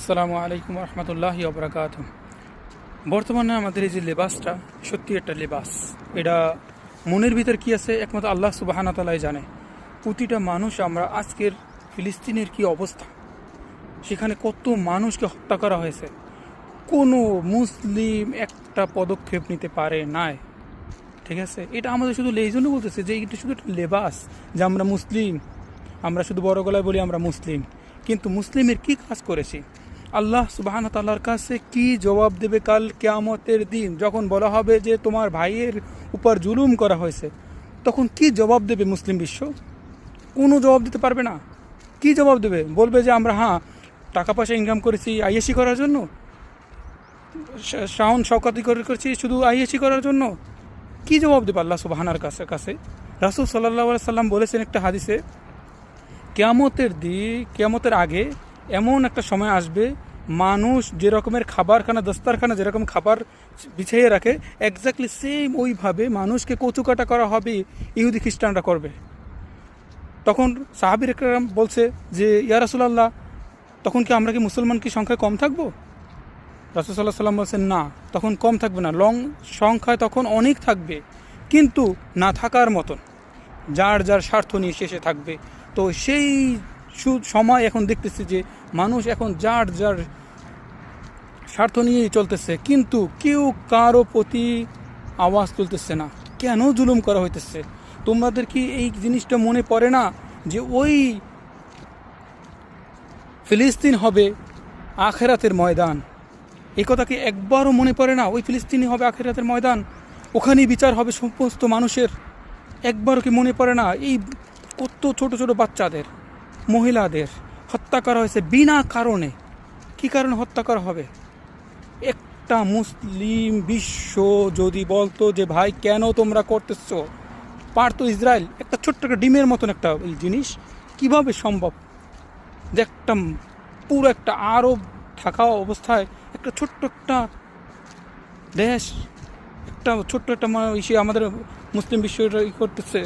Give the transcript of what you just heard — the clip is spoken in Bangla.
আসসালামু আলাইকুম রহমতুল্লাহি ওবরাকাত। বর্তমানে আমাদের এই যে লেবাসটা সত্যি একটা লেবাস, এটা মনের ভিতর কি আছে একমাত্র আল্লাহ সুবহানাহু ওয়া তাআলাই জানে। প্রতিটা মানুষ আমরা আজকের ফিলিস্তিনের কি অবস্থা, সেখানে কত মানুষকে হত্যা করা হয়েছে, কোনো মুসলিম একটা পদক্ষেপ নিতে পারে নাই। ঠিক আছে, এটা আমাদের শুধু এই জন্য বলতেছে যে এটা শুধু একটা লেবাস, যে আমরা মুসলিম, আমরা শুধু বড় গলায় বলি আমরা মুসলিম, কিন্তু মুসলিমের কি কাজ করেছি? আল্লাহ সুবহানাহু ওয়া তাআলার কাছে কি জবাব দেবে কাল কিয়ামতের দিন? যখন বলা হবে যে তোমার ভাইয়ের উপর জুলুম করা হয়েছে, তখন কি জবাব দেবে মুসলিম বিশ্ব? কোনো জবাব দিতে পারবে না। কি জবাব দেবে? বলবে যে আমরা টাকা পয়সা ইনকাম করেছি আইএসি করার জন্য, শাওন শওকাতি করেছি শুধু আইএসি করার জন্য। কি জবাব দেবে আল্লাহ সুবহানার কাছে? রাসূল সাল্লাল্লাহু আলাইহি সাল্লাম বলেছেন একটা হাদিসে, কিয়ামতের আগে এমন একটা সময় আসবে, মানুষ যে রকমের খাবারখানা দস্তারখানা যেরকম খাবার বিছিয়ে রাখে, এক্স্যাক্টলি সেম ওইভাবে মানুষকে কচুকাটা করা হবে, ইহুদি খ্রিস্টানরা করবে। তখন সাহাবীর একরাম বলছে যে ইয়া রাসূলুল্লাহ, তখন কি আমরা কি মুসলমান কি সংখ্যায় কম থাকবো? রাসূল সাল্লাল্লাহু আলাইহি সাল্লাম বলছেন না, তখন কম থাকবে না, সংখ্যায় তখন অনেক থাকবে, কিন্তু না থাকার মতন, যার যার স্বার্থ নিয়ে শেষে থাকবে। তো সেই সময় এখন দেখতেছি যে মানুষ এখন যার যার স্বার্থ নিয়েই চলতেছে, কিন্তু কেউ কারো প্রতি আওয়াজ তুলতেছে না। কেন জুলুম করা হইতেছে? তোমাদের কি এই জিনিসটা মনে পড়ে না যে ওই ফিলিস্তিন হবে আখেরাতের ময়দান? এই কথা কি একবারও মনে পড়ে না? ওই ফিলিস্তিনি হবে আখেরাতের ময়দান, ওখানেই বিচার হবে সমস্ত মানুষের। একবারও কি মনে পড়ে না এই কত ছোট ছোট বাচ্চাদের, মহিলাদের হত্যা করা হয়েছে বিনা কারণে? কি কারণে হত্যা করা হবে? একটা মুসলিম বিশ্ব যদি বলতো যে ভাই কেন তোমরা করতেছো, পারতো ইসরায়েল একটা ছোট্ট একটা ডিমের মতন একটা জিনিস, কিভাবে সম্ভব যে একটা পুরো একটা আরব থাকা অবস্থায় একটা ছোট্ট একটা দেশ, একটা ছোট্ট একটা আমাদের মুসলিম বিশ্ব করতেছে।